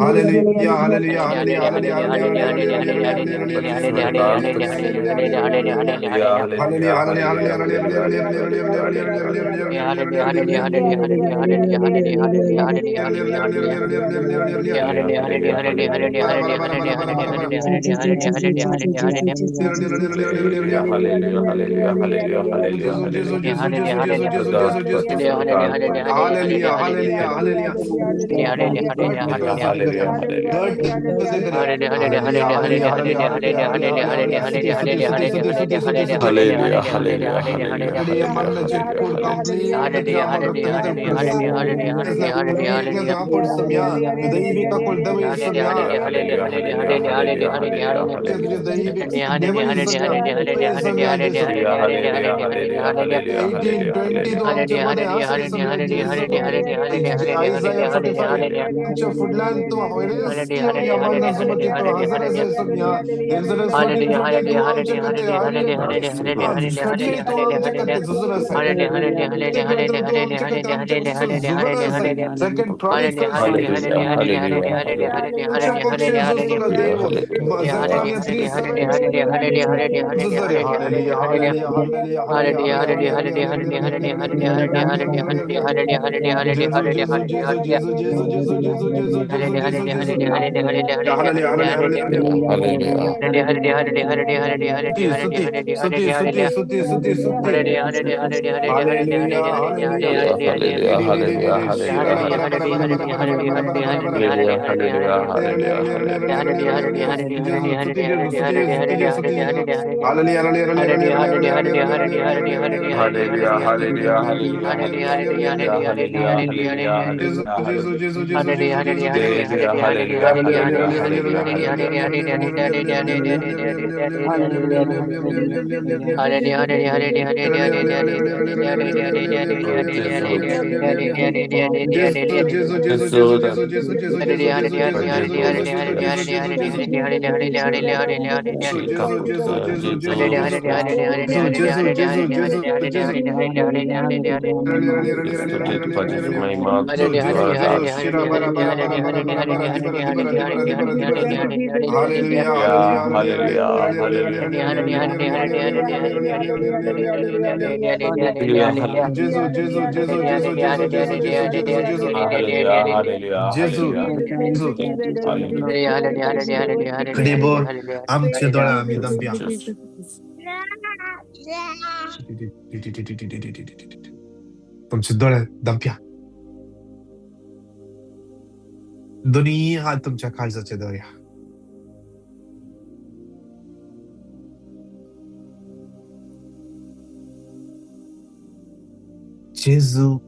Hallelujah, hallelujah, hallelujah, hallelujah, hallelujah, परमेश्वर दास तुझसे hallelujah hallelujah hallelujah hallelujah hallelujah hallelujah hallelujah hallelujah hallelujah hallelujah hallelujah hallelujah hallelujah hallelujah hallelujah hallelujah hallelujah खुदा परमेश्वर दास hallelujah, hallelujah, hallelujah. God के hallelujah पास hallelujah hallelujah God के पास hallelujah, hallelujah, hallelujah, hallelujah, hallelujah, hallelujah. सुती hallelujah hallelujah hallelujah Jadi hallelujah among the church hallelujah code complete the drama rectangle press. Yes, upward samya, the Ivika called the way samya. Hallelujah hallelujah hallelujah hallelujah hallelujah hallelujah The Ivik, Deva is samya, Pray samya, Jesus. Hallelujah hallelujah hallelujah hallelujah 1820 तो आमचे मध्ये आश्रय समया जेजू Isaiah 45 आमच्या फुडल्यान तो हॉयरेस्क्यू या मानसमती तो हजर समया Exodus 14:20 तू आमच्या कते खटली तो आमच्या कते जुजरस आहे प्रतिज्ञा तो आमच्या कते आमच्या जुजरस आहे Second Chronicles 20 hallelujah hallelujah hallelujah आमच्या पक्षी जुजर देव Zechariah 3:17 जुजर Hallelujah, hallelujah, hallelujah, hallelujah, hallelujah, hallelujah, hallelujah, hallelujah, hallelujah, hallelujah, hallelujah. Jesus, Jesus, Jesus, Jesus, Jesus, Jesus, Jesus, Jesus, Jesus, Jesus, Jesus. Hallelujah, hallelujah, hallelujah. Hallelujah Suti, suti, suti, suti, suti, suti, suti. Hallelujah, hallelujah. Hallelujah hallelujah hallelujah Shirala bara bara bara bara bara bara bara bara bara bara. Hallelujah hallelujah hallelujah hallelujah Jesus, suti Jesus, suti Jesus, suti Jesus, suti Jesus. Hallelujah, hallelujah, hallelujah, hallelujah, hallelujah, hallelujah, hallelujah hallelujah, hallelujah hallelujah, hallelujah hallelujah, hallelujah hallelujah hallelujah Jesus, hallelujah Jesus, hallelujah Jesus, Jesus, Jesus, Jesus, Jesus. Hallelujah hallelujah Hallelujah, hallelujah hallelujah, hallelujah hallelujah, hallelujah hallelujah, hallelujah, Chica puta, Jesus, स्तुति तुझी महिमा तुझी आराधना Hallelujah, या hallelujah, hallelujah hallelujah hallelujah Jesus, Jesus, Jesus, Jesus, Jesus, Jesus, Jesus, Jesus, Jesus. Hallelujah hallelujah Jesu, hallelujah Jesu. Hallelujah Kadibor, amche dola ami dambia. तुमचे डोळे दंप्या दोन्ही हात तुमच्या काळजाचे धरूया जेजू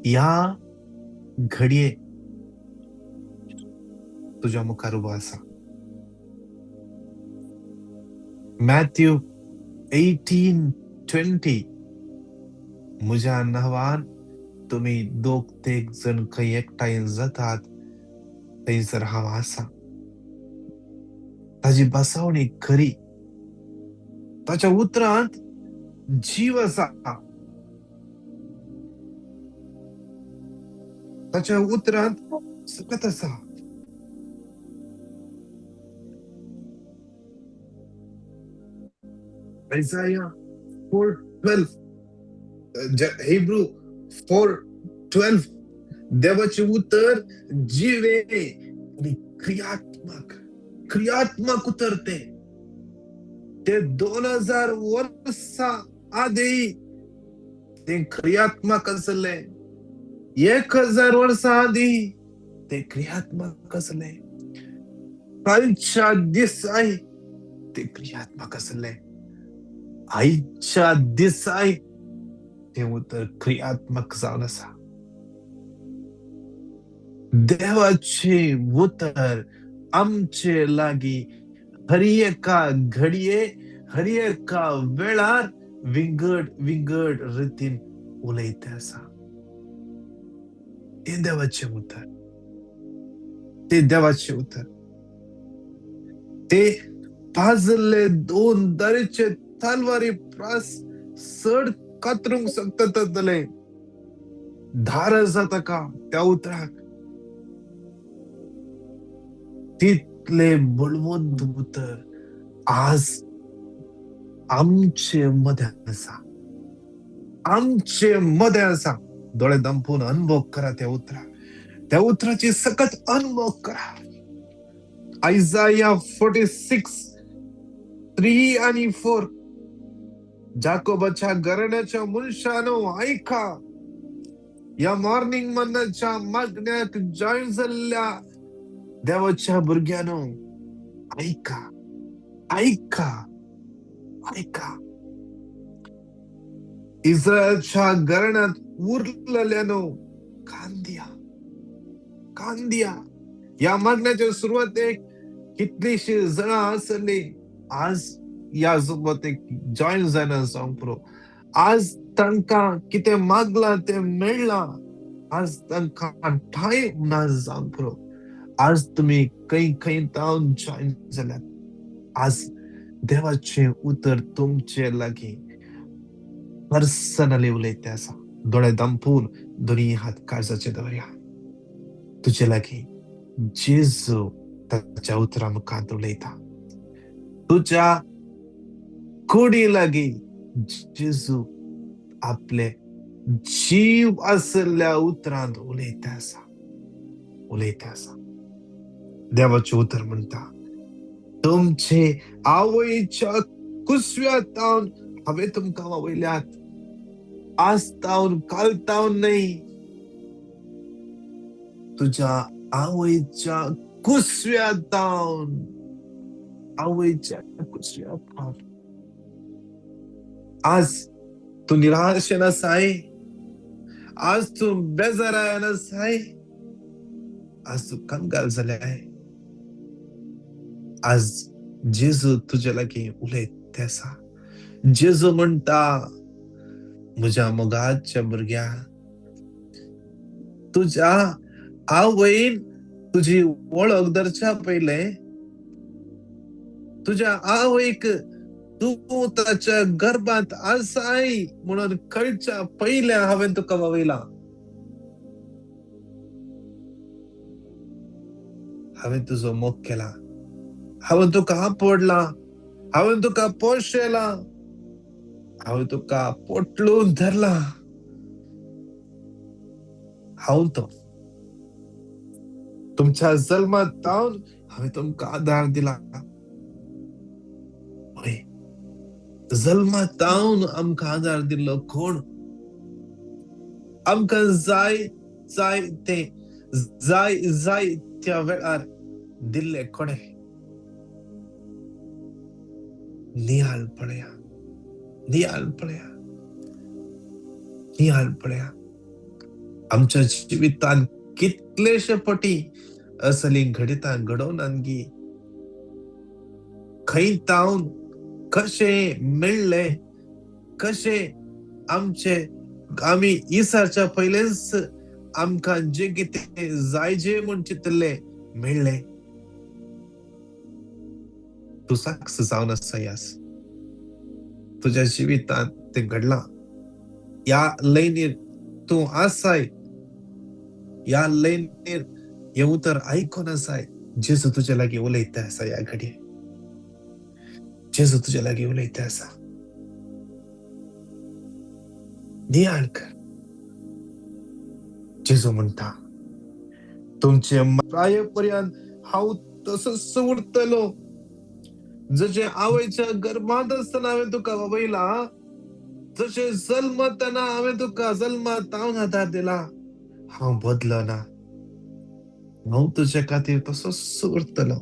या घडये तुझ्या मुखार उभा असा मॅथ्यू 18:20 म्हज्या नांवान तुम्ही दोग तेग जण खंय एकठांय जातात थंयसर हांव आसा ताची बसवणी खरी ताच्या उतरांत जीव आसा ताच्या उतरांत सकत आसा Isaiah 4:12 Hebrew 4:12 देवाचे उत्तर जीवे आणि क्रियात्मक उतरते ते 2000 वर्षा आधी ते क्रियात्मक असले 1000 वर्षा आधी ते क्रियात्मक असले कालच्या दिसाई ते क्रियात्मक असले आईच्या दिसाई ते उत्तर क्रियात्मक जावन आसा देवाचे उत्तर आमचे लागी हर एका घडये हर एका वेळार विंगड रितीन उलयता आसा ते देवाचे उत्तर ते देवाचे उत्तर ते पाजले 2 दारेचे तलवारी प्रास सड कातरूंक शकतले धार जाता का त्या उतराक तितले बळवंत उतर आज आमचे मध्ये आसा, आमचे मध्ये आसा. डोळे दांपून अनुभव करा त्या उतराची सकत अनुभव करा. आयझाया 46 3 आणि 4. जाकोबाच्या घराण्याच्या मनशानो ऐका, या मॉर्निंग मनाच्या मागण्याक जॉईन झालेल्या देवाच्या भुरग्यानो ऐका, ऐका, ऐका. इस्रायलच्या घराण्यात उरलेल्यानो कांदिया, कांदिया. या मागण्याच्या सुरुवातेक कितलीशी जण असली आज या सोबत एक जॉईन जायना सांग पुरो. आज तांका कितें मागला ते मेळला. आज तांका टाइम ना सांग पुरो. आज तुम्ही खंय तावन जॉईन जाल्यात. आज देवाचे उतर तुमचे लागी पर्सनली उलयते आसा. दोळे दांपून दोनी हात काळजाचे दवरया. तुजे लागी जेजू ताच्या उतरा मुखांत उलयता. तुझ्या कुडी लागी जेजू आपले जीव असलेल्या उतरांत उलयता आसा, उलयता आसा. देवाचे उतर म्हणता, तुमचे आवयच्या कुसव्यात तावन हांवें तुमकां वावयल्यात. आज तावन काल तावन न्हय, तुझ्या आवयच्या कुसव्यात तावन, आवयच्या कुसव्यात तावन. आज तू निराशेन आसाय, आज तू बेजारान आसाय, आज तू कंगाल जाल्याय. आज जेजू तुझे लागी उलयता आसा. जेजू म्हणटा, म्हज्या मोगाच्या भुरग्या, तुझ्या आवयन तुझी वळख धरच्या पयले तुझ्या आवयक तू ताच्या गर्भांत आसाय म्हणून कळच्या पयले हांवें तुका वावयला. हांवें तुजो मोग केला. हांवें तुका आपडला. हांवें तुका पोशेला. हांवें तुका पोटलून धरला. हांव तो तुमच्या जल्मात तावन हांवें तुमकां आदार दिला. जल्मात तावन आमकां आदार दिल्लो कोण? आमकां जाय जाय ते जाय जाय त्या वेळार दिल्ले कोणे? नियाळपणया, नियाळपणया, नियाळपणया. आमच्या जिवितांत कितलेशे पटी असली घडितां घडोवन आणगी. खंय तावन कशे मेळ्ळे, कशे आमी इसाच्या पयलेच आमकां जे कितें जाय जे म्हूण चिंतले मेळ्ळे. तू साक्ष जावन आसायास. तुज्या जिवितांत ते घडलां. या लयनीर तू आसाय. या लयनीर हे उतर आयकोन आसाय. जेजू तुजे लागी उलयता आसा. या घडये जेजू तुजे लागी उलयता आसा. नियाळ कर. जेजू म्हणटा, तुमचे प्रायपर्यंत हांव तसोच उरतलो. जशे आवयच्या गर्भांत आसतना हांवें तुका वावयला, जशे जल्मतना हांवें तुका जल्मात तावन आदार दिला. हांव बदलना. हांव तुजे खातीर तसोच उरतलो.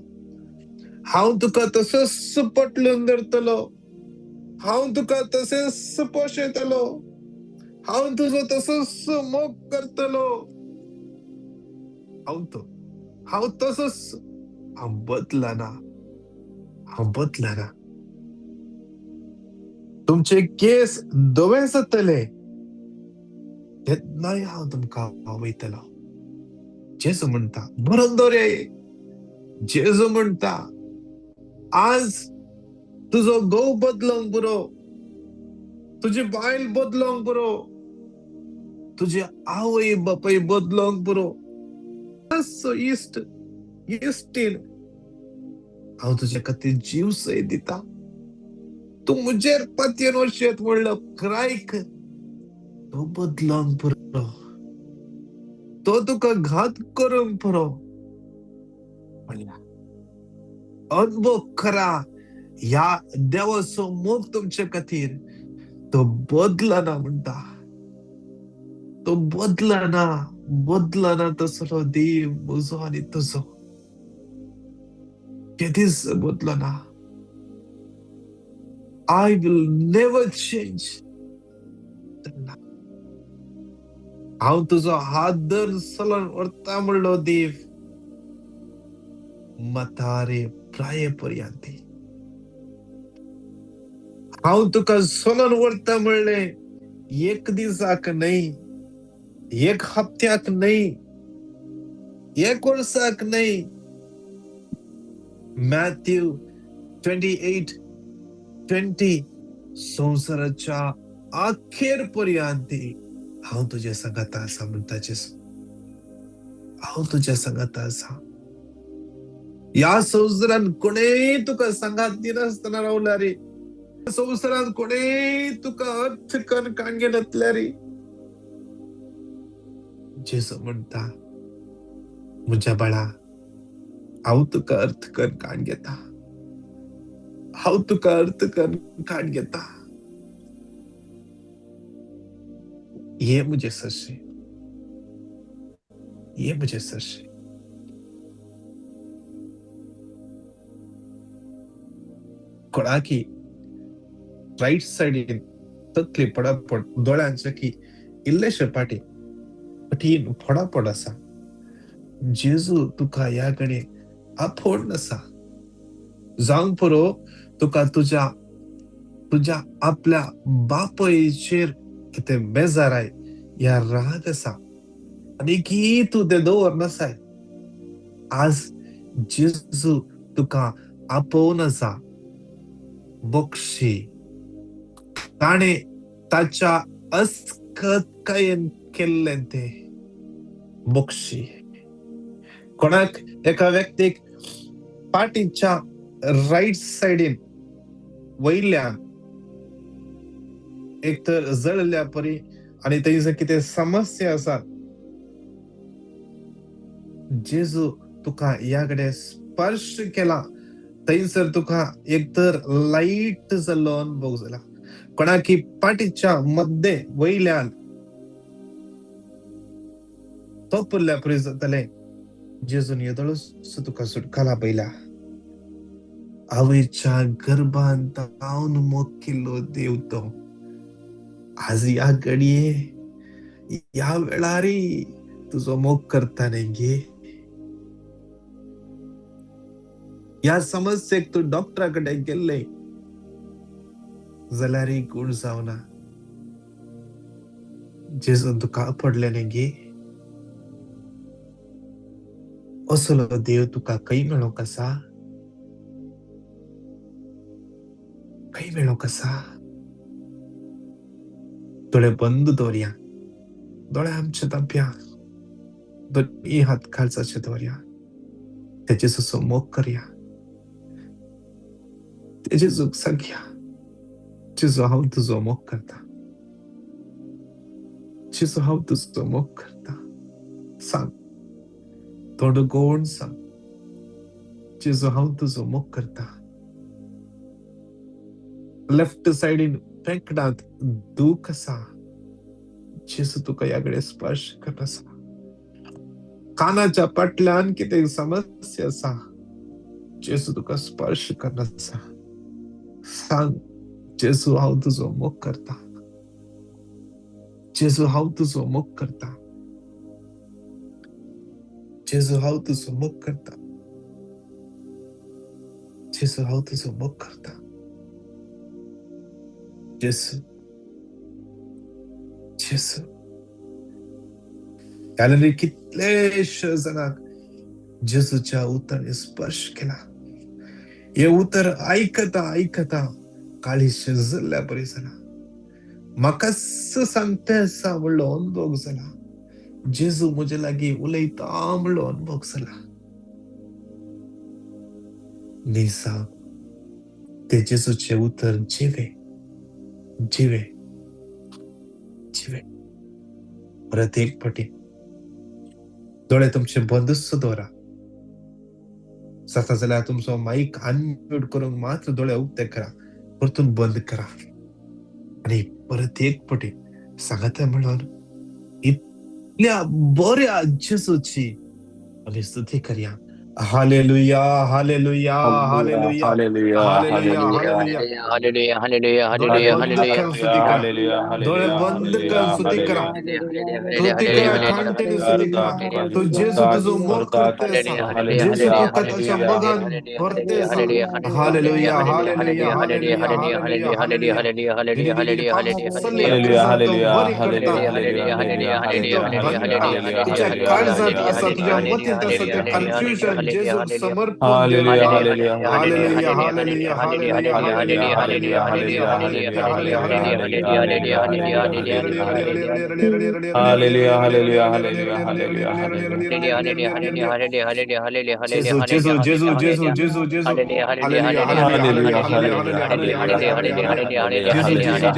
हांव तुका तसोच पटलून धरतलो. हांव तुका तसेच पोशयतलो. हांव तुजो तसोच मोग करतलो. हांव तसोच. हांव बदलना. हांव बदलना. तुमचे केस धवे जातले तेन्नाय हांव तुमकां वावयतलो. जेजू म्हणटा, बरोवन दवरया. जेजू म्हणटा, आज तुजो घोव बदलोंक पुरो. तुझे बायल बदलोंक पुरो, तुझे आवय बापाय बदलोंक पुरो. असो इश्टीन हांव तुझे खातीर जीव सय दिता. तू मुजेर पत्यन वचत म्हणलं क्रायक तो बदलोंक पुरो, तो तुका घात करूंक पुरो. अनुभव करा ह्या देवाचो मोग तुमचे खातीर तो बदलना म्हणटा. तो बदलना तसलो देव म्हजो आनी तुजो केदीच बदलना. I will never change. हांव तुजो हात धर चलोन व्हरता म्हणलो देव म्हातारे प्रायेपर्यंत. हांव तुका चलोन व्हरता म्हणले एक दिसाक न्हय, एक हप्त्याक न्हय, एक वर्साक न्हय. मॅथ्यू 28:20 संवसाराच्या अखेर पर्यंत हांव तुझ्या संगत आसा म्हणटा जेसू. हांव तुझ्या संगत आसा. ह्या संवसारान कोणेय तुका संगात दिनासतना रावला रे. संवसारान कोणेय तुका अर्थ करून काणगे नातल्या रे. जेसू म्हणटा म्हज्या बाळा हांव तुका अर्थ करून काण घेता. हांव तुका अर्थ करून काण घेता. ये मुझे सरशे, ये मुझे सरशे. कोणाकी राईट सायडीन तकली पडापड दोळ्यांचे की इल्लेशे पाटी कठीण फोडापड आसा. जेजू तुका ह्या घडी आफोड आसा. जावंक पुरो तुका तुझ्या आपल्या बापयचेर कितें बेजाराय ह्या राग आसा आनी की तू ते दवर नसाय. आज जेजू तुका आपोवन आसा. बोक्षी ताणे ताच्या अस्कतायेन केल्लें ते बोक्षी. कोणाक एका व्यक्तीक पाटीच्या राईट सायडीन वयल्यान एक तर जळल्या परी आणि थंयसर कितें समस्या आसा. जेजू तुका ह्या कडेन स्पर्श केला. थंयसर तुका एक तर लाईट जाल्लो अनुभव जाला. कोणाकी पाटीच्या मध्य वयल्यान तोपल्या परी जातालें. जेजून येदळूच तुका सुटका पयला. आवयच्या गर्भान तावन मोग केल्लो देव तो आज ह्या घडये ह्या वेळारी तुजो मोग करता न्ही गे. ह्या समस्येक तू डॉक्टरा कडेन गेल्ले जाल्यार गूण जावना. जेजून तुका पडले न्ही गे. असलो देव तुका खंय मेळोंक आसा. खंय मेळोंक आसा. दोळे बंद दवरया. दोळे आमचे धांपया. दोनी हात खालचाचे दवरया. तेजे सुसो मोग करया. तेजे चूक सांगया. जेजू हांव तुजो मोग करता. जेजू हांव तुजो मोग करता. सांग. तोंड उगडून सांग. जेजू हांव तुजो मोग करता. लेफ्ट सायडीन पेंकडांत दूख आसा. जेजू तुका ह्या कडेन स्पर्श करता. कानाच्या पाटल्यान कितें समस्या आसा. जेजू तुका स्पर्श करता. सांग. जेजू हांव तुजो मोग करता. जेजू हांव तुजो मोग करता. जेजू हांव तुजो मोग करता. जेजू हांव तुजो मोग करता. जेजू जेजू. त्यानंतर कितलेशे जाणांक जेजूच्या उतरांनी स्पर्श केला. हे उतर ऐकता काळीशे जाल्ल्या परी जाला. म्हाका सांगता म्हणलो अनुभव जाला. जेजू म्हजे लागीं उलयता म्हणलो अनुभव जाला. निसा ते जेजूचे उतर जिवे जिवे जिवे. परत एक फावटी दोळे तुमचे बंदच दवरा. जाता जाल्यार तुमचो माईक अनम्यूट करूंक मात्र दोळे उक्ते करा. परतून बंद करा आणि परत एक फावटी सांगता म्हणून इतल्या बऱ्या जेजूची आमी स्तुती करया. Hallelujah hallelujah hallelujah Hallelujah, hallelujah hallelujah, hallelujah. hallelujah, hallelujah, डोळे hallelujah, बंद hallelujah. करून स्तुती करा. Hallelujah, डोळे hallelujah, बंद करून hallelujah, स्तुती करा. hallelujah. स्तुती करा, कंटिन्यू स्तुती करा. तो जेजू तुझो मोग करते असा. जेजू तुका ताच्या मोगान भरते असा. Hallelujah hallelujah hallelujah hallelujah hallelujah. दिदी दिदी दिदी पापसले Hallelujah, काळजात तो hallelujah, बरी करता. hallelujah, hallelujah, ती तो hallelujah, भरता. hallelujah, तुझ्या hallelujah, काळजात hallelujah, असा, तुझ्या hallelujah. मतींत असा ते कन्फ्युजन जेजूक समर्पण Hallelujah, देऊया. hallelujah, hallelujah hallelujah. Hallelujah hallelujah Hallelujah, hallelujah hallelujah, hallelujah hallelujah, hallelujah hallelujah, hallelujah hallelujah, hallelujah hallelujah, hallelujah hallelujah, hallelujah, hallelujah. Hallelujah, hallelujah, hallelujah, hallelujah, hallelujah. जेजू जेजू जेजू जेजू जेजू जेजू hallelujah hallelujah hallelujah Hallelujah, hallelujah hallelujah, hallelujah hallelujah hallelujah, hallelujah hallelujah, hallelujah hallelujah, जेजू जेजू hallelujah, जेजू जेजू hallelujah, जेजू hallelujah. जेजू जेजू Arkat जेजू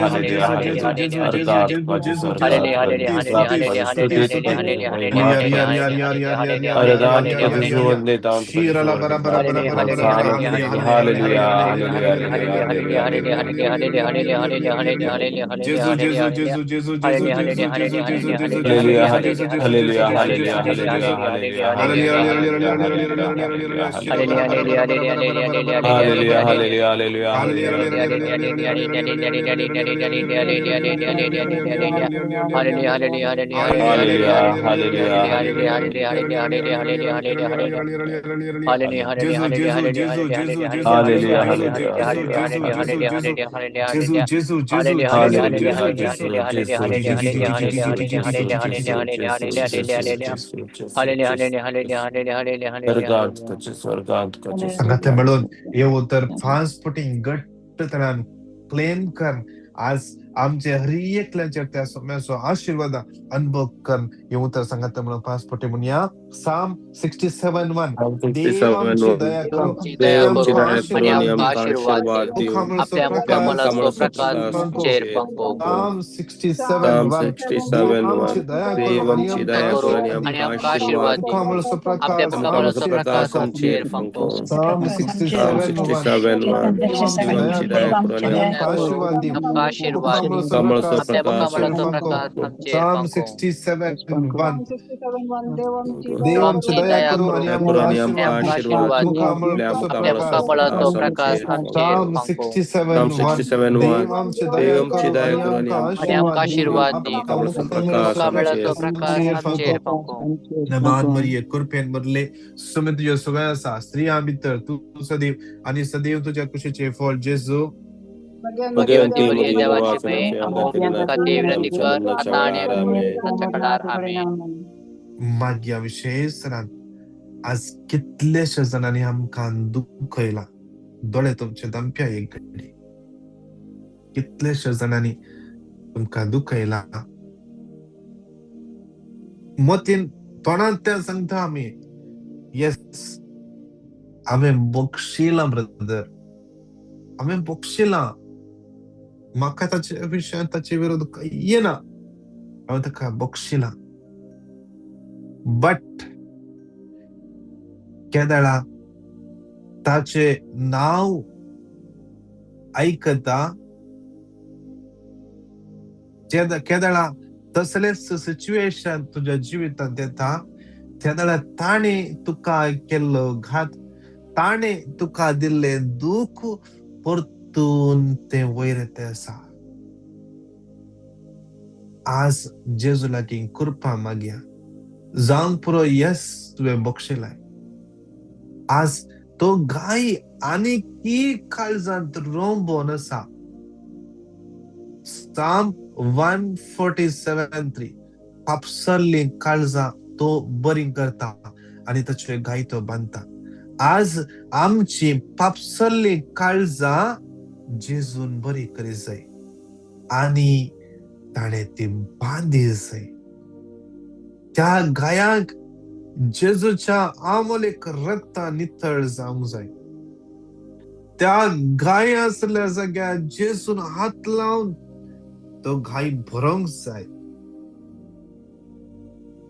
kaji जेजू sarkat जेजू स्तुति kaji स्तुति sarkat kaji स्तुति stuti स्तुति stuti यार महिमा यार यार यार यार यार यार यार Aradat यार यार kaji यार यार zondeta kaji शीरला बरा बरा zondeta बरा बरा बरा बरा Hosanna hallelujah kaji hallelujah hallelujah hallelujah hallelujah hallelujah hallelujah hallelujah hallelujah hallelujah hallelujah hallelujah hallelujah जेजू जेजू जेजू जेजू जेजू जेजू जेजू जेजू जेजू जेजू Hallelujah, जेजू जेजू जेजू hallelujah, जेजू जेजू hallelujah, जेजू जेजू hallelujah, जेजू hallelujah, hallelujah hallelujah, hallelujah hallelujah, hallelujah hallelujah, hallelujah hallelujah, शिरा बरा hallelujah. बरा बरा बरा बरा बरा बरा बरा बरा बरा Hallelujah, बरा बरा hallelujah, hallelujah, Hallelujah, hallelujah, hallelujah, hallelujah. hallelujah, Hallelujah, hallelujah, hallelujah. Jesus, Jesus, Jesus, Jesus, Jesus, Jesus, Hallelujah, Jesus, hallelujah, Jesus, hallelujah, Jesus, hallelujah. Jesus, Jesus, Jesus, Jesus, Jesus, Jesus, Hallelujah, Jesus, Jesus, Jesus. Jesus, Jesus, Jesus, Jesus, Jesus, Jesus, Jesus. Argat kaji sargat kaji संगाते sargat. मिळून येऊ तर transporting घट्ट तरान claim कर आज आमचे हर एकल्याच्या त्या सोम्याचो आशीर्वाद अनुभव कर येऊ तर संगाते मिळून ट्रान्सपोर्टिंग म्हणूया साम 67:1 Psalm देव 67 आमची दया करो देव आणि आमची आमका दया करून आणि आशीर्वाद दी आमका आशीर्वाद देव मुखामळसो आपल्या प्रकाश मुखामला चेर स्वप्रकाश पंको चेर पंको साम 67 Psalm 1 देव 67 आमची 1 दया करो देव आणि आमची आमका दया करून आणि आशीर्वाद दी आमका आशीर्वाद देव मुखामळसो आपल्या प्रकाश मुखामला आमचेर स्वप्रकाश आमचेर पंको पंको Psalm Psalm 67 1 67 1 देव आमची देव दया आमची करो दया करून आणि आणि आमका आमका आशीर्वाद दी आशीर्वाद आशीर्वाद मुखामळसो मुखामला प्रकाश आपल्या स्वप्रकाश आमचेर मुखाबला तो आमचेर पंको प्रकाश पंको आमचेर Psalm पंको 67 1 देव आमची देवांची दया दया करो आणि करून दया आमका करून आणि आपल्या आमका आशीर्वाद दी आशीर्वाद आशीर्वाद देव दी आपल्या मुखामळसो आपल्या मुखामला प्रकाश मुखाबला तो स्वप्रकाश प्रकाश आमचेर आमचेर Psalm पंको 67 Psalm 1 67 1 देव आमची दया देव आमची करो दया आणि करून आणि आमका आणि आमका आमका आशीर्वाद दी आशीर्वाद दी आपल्या मुखामला स्वप्रकाश मुखाबला मुखामळसो तो आमचेर प्रकाश प्रकाश आमचेर पंको नबाद मरिये कुरपेन बदले सुमित तुझ्या सगळ्या आसा स्त्रिया भितर तू सदैव आणि सदैव तुझ्या कुशीचे फळ जेजू भगवंती भगवंती मरिये मरिये देवाची देवाची माये नफे आमच्या अमो करीना खाती विनंती आमच्या कर मरणाच्या आता आणि वेळार आमेन मरणाच्या काळार आमेन माग्या विशेषरान आज कितलेशे जणांनी आमकां दुखयला दोळे तुमचे दंप्या एक घडी कितलेशे जणांनी तुमकां दुखयला मतीन तोंडान ते सांगता आमी येस हांवें बक्षिलां ब्रदर हांवें बक्षिलां म्हाका ताचे विशयान ताचे विरोध काही ना हांवें ताका बक्षिलां बट केदळा ताचे नाव ऐकता केदळा तसलेच सिच्युएशन तुझ्या जिवितांत येता तेदळा ताणे तुका केल्लो घात ताणे तुका दिल्ले दूख परतून ते वयर येते आसा आज जेजू लागीं कृपा मागया जावंक पुरो यस तुवें बक्षिलाय आज तो गाय आनी की काळजांत रोंबोन आसा Psalm 147:3 पापसरली काळजां तो बरी करता आणि ताचे गाय तो बांधता आज आमची पापसरली काळजां जेजून बरी करी जाय आणि ताणे ती बांधीसय. त्या गायाक जेजूच्या आमोलेक रक्त नितळ जावंक जाय. त्या गाय असल्या जाग्यार जेजून हात लावून तो गाय भरोंक जाय.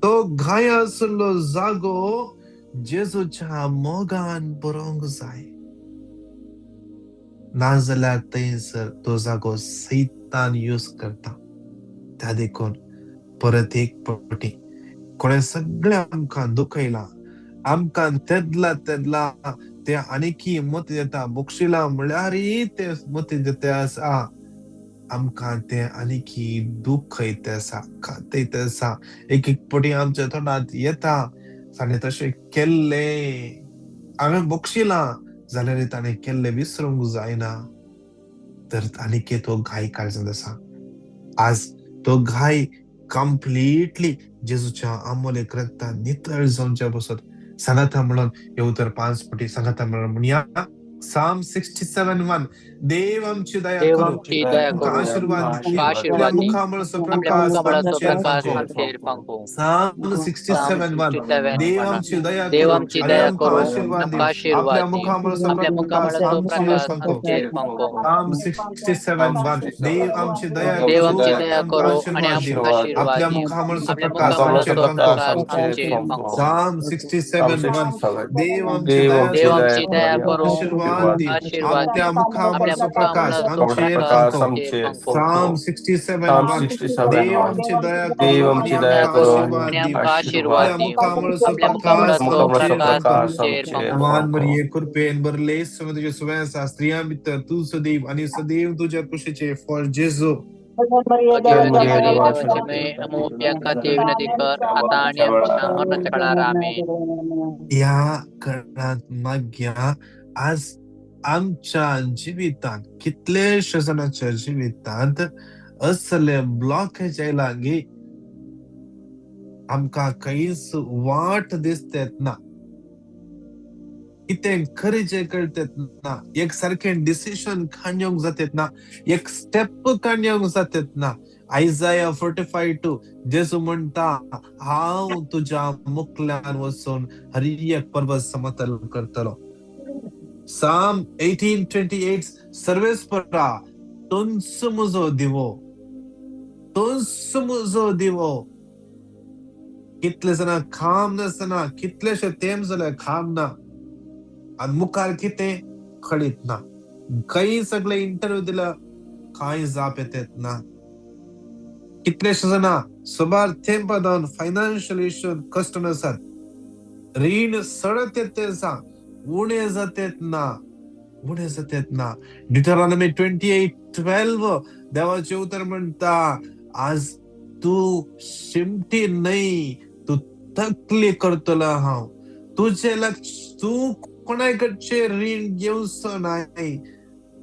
तो गाय असलो जागो जेजूच्या मोगान भरोंक जाय. नाजाल्यार थंयसर तो जागो सैतान यूज करता. त्या देखून परत एक फावटी कोणें सगळें आमकां दुखयला, आमकां तेदला ते आनीकी मत देता. बक्षिला म्हळ्यारय ते मत देते आसा. आमकां ते आनीकी दुखयता आसा, खातयता आसा. एक फावटी आमच्या तोंडांत येता ताणें तशें केल्लें, हांवें बक्षिलां जाल्यार ताणें केल्लें विसरूंक जायना. तर आनीक तो घाय काळजांत आसा. आज तो घाय कंप्लीटली जेजूच्या अमोलेक रक्तान नितळ जावच्या पासत सांगाता म्हणून हे उतर 5 फावटी सांगाता म्हणून म्हणया. Psalm 67:1 देव आमची दया देव करो, आमची दया आमकां करो, आशीर्वाद दी, आमकां आपल्या आशीर्वाद दी, मुखामळसो आपल्या प्रकाश मुखामळाचो आमचेर प्रकाश फांको. आमचेर फांको. Psalm Psalm 67:1 देव 67:1 आमची दया देव करो आमची आणि दया आमकां करो, आशीर्वाद दी, आमकां आशीर्वाद आपल्या दी, मुखामळसो आपल्या प्रकाश मुखामळाचो आमचेर प्रकाश फांको. आमचेर फांको. Psalm 67:1 देव आमची दया देव करो आमची आणि दया आमकां करो आणि आशीर्वाद दी, आमकां आशीर्वाद आपल्या दी, मुखामळसो आपल्या प्रकाश आमचेर मुखामळाचो फांको. प्रकाश आमचेर फांको. Psalm 67:1 देव आमची दया देव करो, आमची दया आमकां करो, आशीर्वाद दी, आमकां आशीर्वाद दी, आपल्या आपल्या मुखामळसो प्रकाश मुखामळाचो आमचेर प्रकाश फांको. आमचेर फांको. Psalm 67:1 देव आमची दया करो देव आणि आमची दया आमकां करो आशीर्वाद आणि दी, आमकां आशीर्वाद आपल्या दी, मुखामळसो आपल्या प्रकाश मुखामळाचो आमचेर प्रकाश फांको. आमचेर फांको. मान मरिये कृपेन बरले तुझे सुवास स्त्रियां भितर तू सदैव आणि सदैव तुझ्या कुशीचे फळ जेजू. भगवती मरिये देवाची माय नमो खातीर विनंती कर आता आणि आमच्या मरणाच्या काळार आमेन. या काळात माग्या आज आमच्या जिवितांत कितलेशे जणांच्या जिवितांत असले ब्लॉकेज आयला गे आमकां कांयच वाट दिसतेत ना, कितें करचें कळतेत ना, एक सारकें डिसिशन काडूंक जातेत ना, एक स्टेप काडूंक जातेत ना. आयजाया 45:2 जेजू म्हणटा हांव तुज्या मुखल्यान वचून हर एक पर्वत समतल करतलो. Psalm 18:28 सर्वेस्परा तोच म्हजो दिवो, तोच म्हजो दिवो. कितले जाणां खाम नासतना कितलेशे तेंप जाले खाम ना आणि मुखार कितें कळीत ना. काही सगळे इंटरव्यू दिला कांय जाप येतेत ना. कितलेशे जाणां सुमार तेंप जावन फायनान्शियल इश्यून कश्ट आसात. रीण सडत येते उणे जातेत ना, उणे जातेत ना. डिटरॉनॉमी 28:12 देवाचे उतर म्हणता आज तू शिमटी नाही, तू तकली करतलो हांव. तुझे लक्ष तू कोणाकडचे रीण घेवचो नाही,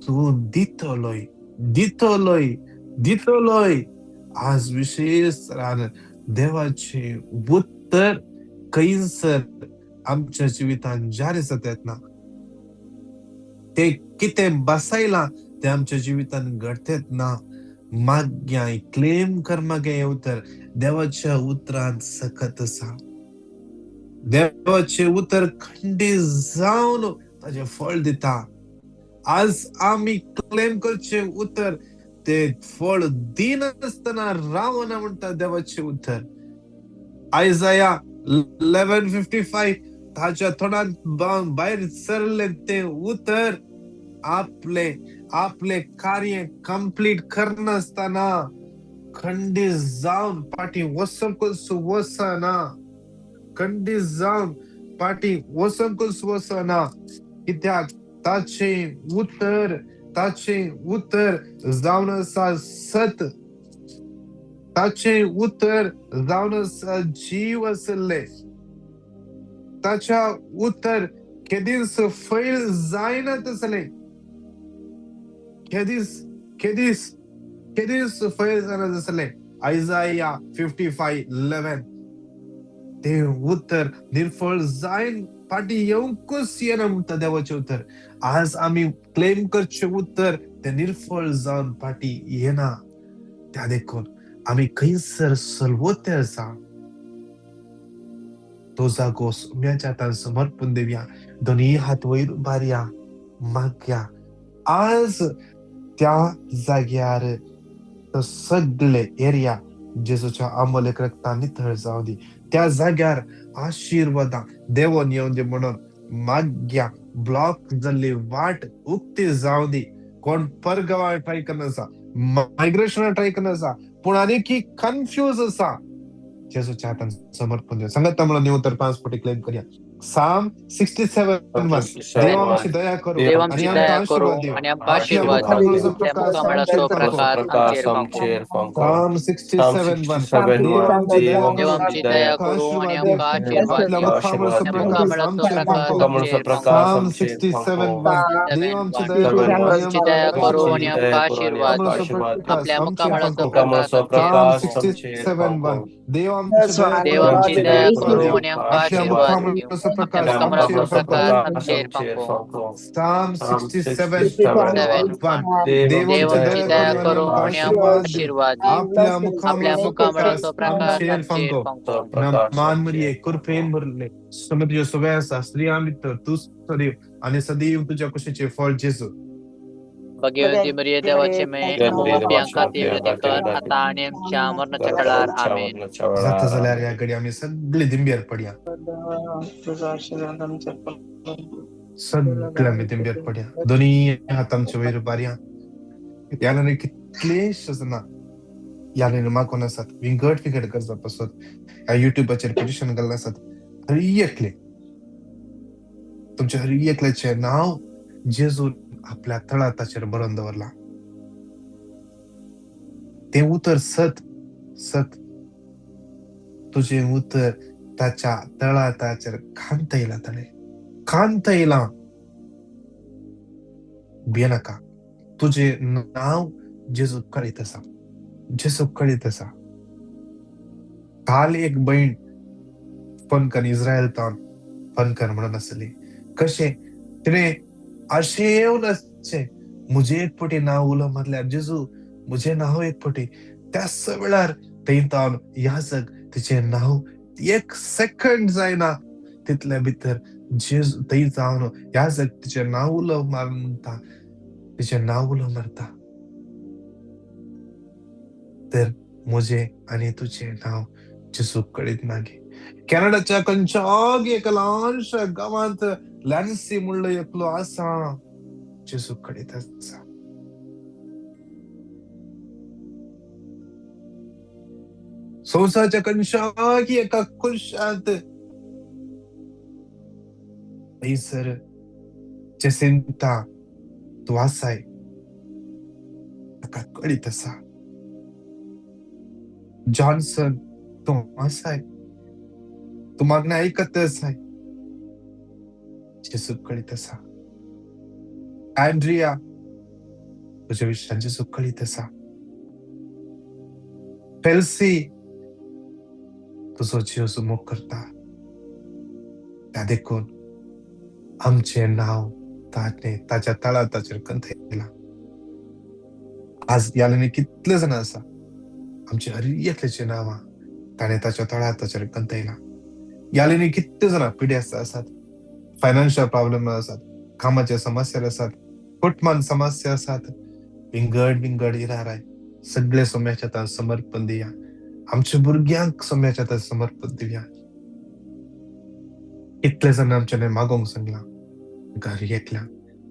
तू दितलोय, दितलोय, दितलोय. आज विशेष देवाचे उत्तर कैसर आमच्या जिवितांत जारी जातात ना. ते कितें बसयला ते आमच्या जिवितांत घडतेत ना. माग्या क्लेम कर मागे हे उतर देवाच्या उतरांत सकत आसा. देवाचे उतर खंडीत जावन ताचे फळ दिता. आज आम्ही क्लेम करचे उतर ते फळ दिनासतना रावना म्हणटा देवाचे उतर. आयजाया 11:55 ताच्या तोंडांत भायर सरले ते उतर आपले आपले कार्य कंप्लीट करनासतना खंडीत जावन पाठी वसंकच वसना, खंडीत जावन पाठी वसंकच वसना. कित्याक ताचे उतर जावन आसा सत, ताचे उतर जावन आसा जीव आसले. ताच्या उतर केदीस फैल जायनात आसले, केदीस फैल जायनात आसले. आयजाया 55:11 ते उतर निर्फळ जायन पाठी येवंकच येना म्हणटा देवाचे उतर. आज आम्ही क्लेम करचे उतर ते निर्फळ जावन पाठी येना. त्या देखून आम्ही खंयसर सलवते आसा तो जागो सोम्याच्या हातान समर्पून देवया. दोन्ही हात वयर उबारया, मागया. आज त्या जाग्यार तो सगळे एरिया जेजूच्या अमोलक रक्तान नितळ जाऊ दी. त्या जाग्यार आशीर्वादा देवोन येऊन दे म्हणून माग्या. ब्लॉक जाल्ली वाट उक्ती जाऊ दी. कोण परगावा ट्राय करना आसा, मायग्रेशन ट्राय करना आसा, पूण आनीकी कन्फ्यूज आसा, जेजूच्या हातान समर्पण देव. सांगात म्हणून न्यू तर 5 फावटी क्लेम करूया. साम 67:1 देव आमची दया करू देव आणि आमची आमकां दया करू आशीर्वाद दिवं. आणि आमकां आपल्या आशीर्वाद दिवं. मुखामळाचो आपल्या प्रकाश मुखामळाचो प्रकाश आमचेर फांको. साम 67:1 देव आमची देव आमची दया आमकां करू आणि आशीर्वाद दिवं. आमकां आशीर्वाद आपल्या दिवं. मुखामळाचो आपल्या प्रकाश मुखामळाचो आमचेर प्रकाश फांको. आमचेर फांको. साम 67:1 देव आमची दया करू देव आणि आमची दया आमकां करू आणि आशीर्वाद आमकां दिवं. आशीर्वाद मुखामळाचो दिवं. प्रकाश आपल्या आमचेर मुखामळाचो फांको. प्रकाश आमचेर साम फांको. 67:1 देव आमची दया देव करू आमची आणि दया आमकां करू आशीर्वाद आणि दिवं. आमकां आपल्या आशीर्वाद दिवं. मुखामळाचो आपल्या प्रकाश मुखामळाचो आमचेर फांको. प्रकाश आमचेर फांको. Psalm 7 67:1 देव देव आमची आमची दया दया करू आणि करू आमकां आणि आमकां आशीर्वाद दिवं. आशीर्वाद दिवं. आपल्या आपल्या मुखामळाचो प्रकाश मुखामळाचो प्रकाश आमचेर आमचेर फांको. फांको. मान मरिये कृपेन भरले समुद्र सगळे आसा स्त्रियां भितर तूं सदैव आणि सदैव तुझ्या कुशीचे फळ जेजू. भगवंती मरिये देवाचे मेन नमो प्रियांका देवते कर आता आणि आमच्या मरणाच्या काळार आमेन. जाता जाल्यार ह्या घडी आमी सगळे दिंब्यार पडया. सगळे आमी दिंब्यार पडया. दोन्ही हात आमचे वयर उबारया. याने कितलेश ना याने मागोन आसात विंगड करचा पासत ह्या युट्यूबाचेर पिटिशन घाल्ले आसात. हर एकले तुमच्या हर एकल्याचे नाव जेजून आपल्या तळहाताचेर बरोवन दवरला. ते उतर सत सत तुझे उतर ताच्या तळहाताचेर खांत येयला ताणे खांत येयला. भियेनाका तुझे नाव जेजू कळीत आसा. जेजू कळीत आसा. काल एक बहीण फोन कर इस्रायलतान फोन कर म्हणून आसली. कशें तिणे अशें येवन आसचें मुझे एक फावटी नांव उलो मारल्यार जेजू मुझे नाव एक फावटी त्याच वेळार थंयतान याजक तिचें नाव एक सेकंड जायना तितल्या भितर जेजू थंय जावन याजक तिचें नाव उलो मारता. तिचें नाव उलो मारता. तर मुझे आणि तुझे नाव जेजू कळीत नागे. कॅनडाच्या खंयच्याय एका ल्हानशा गांवांत लॅन्सी म्हणलो एकलो आसा जेजू कळीत आसा. संवसाराच्या खंयच्याय एका कोनशांत थंयसर जेसिंता तूं आसाय ताका कळीत आसा. जॉन्सन तूं आसाय तूं मागणें आयकत आसाय जेजू कळीत आसा. अँड्रिया तुज्या विशयान जेजू कळीत आसा. पेल्सी तुजो जेजू मोग करता. त्या देखून आमचे नाव ताणे ताच्या तळहाताचेर कंथयला. आज याले कितले जाण आसा आमचे हर एकल्याची नांवां ताणे ताच्या तळहाताचेर कंथयला. याले कितले जाण पिड्यास्त आसात. फायनान्शियल प्रॉब्लेम आसात. कामाचे समस्या आसात. कुटुंबान समस्या आसात. विंगड इराराय सगळे सोम्याच्या हातान समर्पण दिया. आमच्या भुरग्यांक सोम्याच्या हातान समर्पण दिवया. कितले जाण आमच्याने मागोंक सांगला घरी एकल्या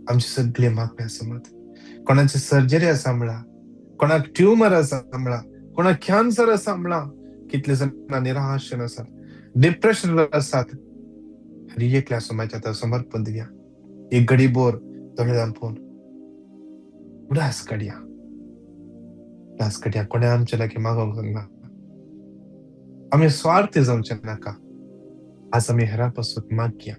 आमची सगळी मागण्या समत. कोणाची सर्जरी आसा म्हणला, कोणाक ट्युमर आसा म्हणला, कोणाक कॅन्सर आसा म्हणला. कितले जाण निराशेन आसात, डिप्रेशन आसात. हरी एकल्या सोम्याच्या हातान समर्पण दिवया. एक घडी बोर दोळे धांपून उडास काडया. उडास काडया. कोणें आमच्या लागीं मागोंक सांगला. आमी स्वार्थी जावचे नाका. आज आमी हेरां पासून मागया.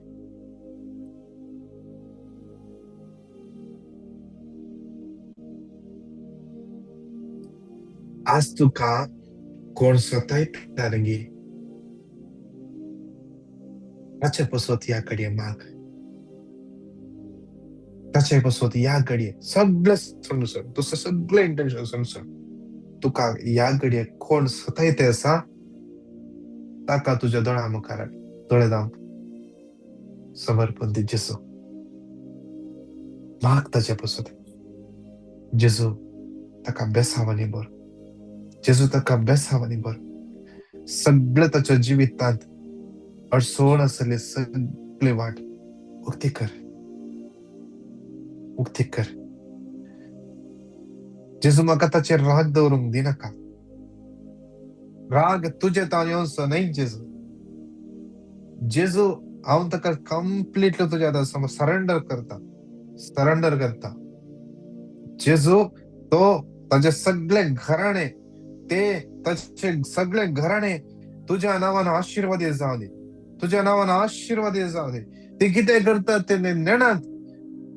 आज तुका कोण स्वताय पिटारगी ताचे पासत या कडे माग. ताचे पासत या कडे सगळे सोडून तुझं सगळे इंटेन्शन सोडून तुका या घडये कोण सतयते असा ताका तुझ्या दोळा मुखार दोळे दाम समर्पण दी जेजू माग ताचे पासून जेजू ताका बेसावनी बर जेजू ताका बेसावनी बर सगळं ताच्या जिवितांत अडचण असले सगळे वाट उक्ती कर जेजू म्हाका ताचे राग दवरूंक दिनाका राग तुझे तान येवचो न्ही जेजू हांव ताका कंप्लीटली तुज्या आतां सरेंडर करता जेजू तो ताचे सगळे घराणे ते ताचे सगळे घराणे तुझ्या नावान आशीर्वादी जावं दे ते कितें करतात ते नेणात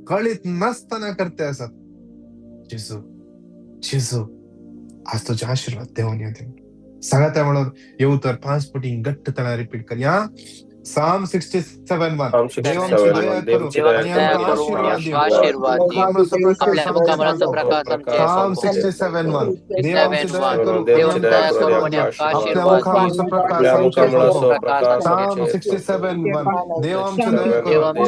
कळीत नसताना करते असत जेजू आज तुझे आशीर्वाद देऊन येते सगळ्या त्या म्हणून येऊ तर 5 पटी घट्ट त्यांना रिपीट कर या Psalm 67:1 देवांची दया करू आणि आमका आशीर्वाद देऊ आपल्या मुखामळाचं प्रकाश Psalm 67:1 देवांची दया करू आणि आमका आशीर्वाद Psalm 67:1 देवांची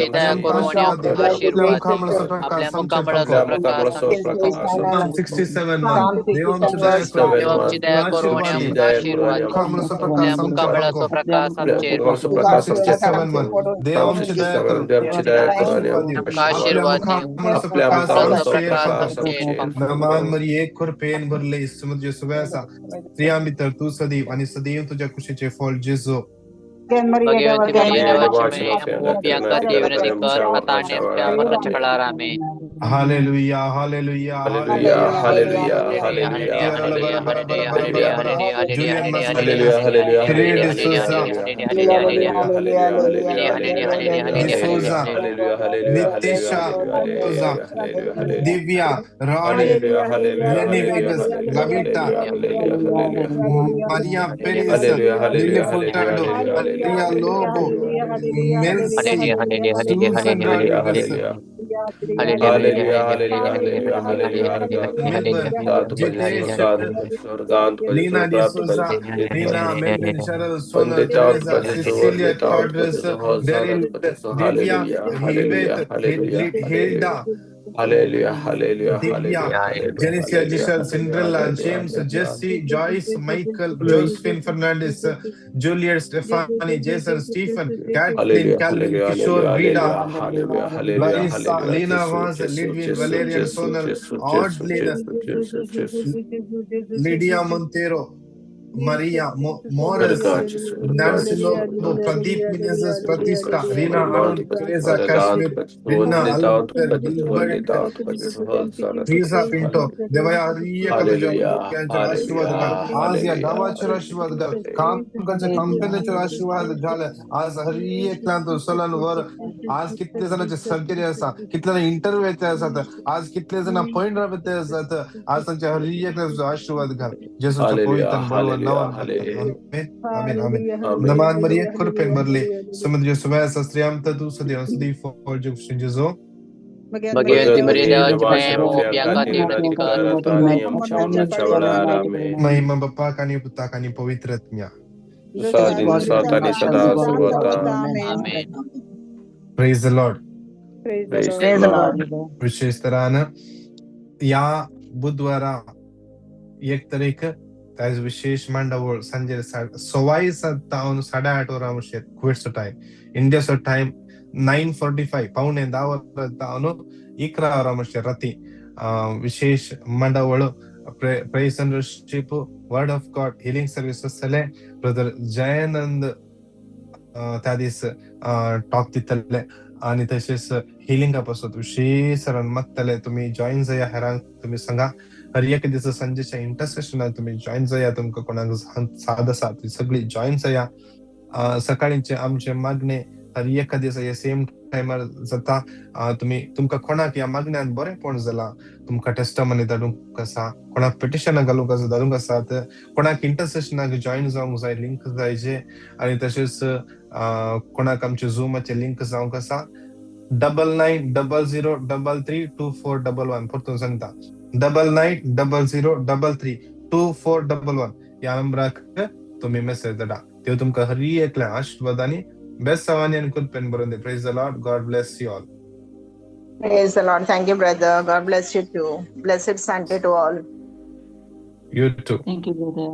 दया करू आपल्या मुखामळाचं प्रकाश Psalm 67:1 देवांची दया करू आणि आमका आशीर्वाद आपल्या मुखामळाचं प्रकाश आमचेर 67:1 देवांची दया करू आशीर्वाद आपल्या नमान मरी एक खुरपेन भरले समुद्र सुव्यासा स्त्रिया मित्र तू सदैव आणि सदैव तुझ्या कुशीचे फळ जेजू हालेलुया हालेलुया हालेलुया हालेलुया दिव्या राणी लेनी Vegas Lavita Maria Perez Lily Furtado Maria Lobo Mercy Lina D'Souza Lina Melvin Cheryl Sona Teresa Cecilia Cordres Daryl Divya Hilda Hallelujah, hallelujah, Divya, hallelujah. Genesia, Giselle, Cinderella, James, Jesse, Joyce, Michael, Josephine Fernandez, Juliet, Stephanie, Jason, Stephen, Kathleen, Calvin, Kishore, Vida, Larissa, Lena Vance, Lidwin, Valerian, Sonal, Audley, Lydia Montero, Maria Morris, Nancy Lobo, Pradeep Menezes, Pratishtha, Rina Arun, Teresa Kashmir, Rina Alper, Gilbert, Teresa Pinto, Devaaya हरिया कलेच्या आशीर्वाद घाल आज या गावाचे आशीर्वाद घाल काम करण्याच्या कंपनीचे आशीर्वाद घाल आज हरिया क्लांत सलांवर आज कितले जणांचे सर्जरी असा कितले इंटरव्ह्यू येते असतात आज कितले जण पॉइंट राबते असतात आज त्यांच्या हरिया क्लांतचा आशीर्वाद घाल जेसूच्या पवित्र बलवान नावात आमेन आमेन आमेन नमान मरिया कृपेन भरले समुद्र सुवास स्त्रियाम तू सदैव सदैव फॉर जेजू Bagaimana Maria Jemaemo Bianca Divratikar महिमा बाप्पा कानी पुता कानी पवित्र आत्म्या Amen. Praise the Lord. विशेष तऱ्हानं या बुधवारा 1 तारीख त्याच विशेष मांडावळ सांजे 8:15 वरांचेर कुवेटचो टाइम इंडियाचो टाइम 9:45 पावणे 10 वरां 11 वरांचेर राती विशेष मांडावळ praise end worship word of God healing services जाले ब्रदर जयानंद त्या दीस टॉक दितले आणि तसेच हिलिंगा पासून विशेष मागतले तुम्ही जॉईन जाया हेरांक तुम्ही सांगा हर एक दिवस संजेच्या इंटरसेशनात तुम्ही जॉईन जाया तुमकां कोणाक साद आसा ती सगळी जॉईन जाया सकाळीचे आमचे मागणे हर एका दिसा या सेम टायमार जाता तुमकां कोणाक या मागण्यान बरेंपण जाला तुमकां टेस्टमनी धाडूंक आसा कोणाक पिटिशनां घालूंक आसा धाडूंक आसा कोणाक इंटरसेशनाक जॉईन जावंक जाय लिंक जायचे आणि तशेंच कोणाक आमचे झूमाचे लिंक जावंक आसा 9900332411 परतून सांगता 9900332411 2411 या नंबराक तुम्ही मेसेज धाडा. देव तुमकां हर एकल्या आशिर्वादांनी बेस्ट सवानी आणि पेन बरोवन दे. Praise the Lord. God bless you all. Praise the Lord. Thank you, brother. God bless you too. Blessed Sunday to all. You too. Thank you, brother.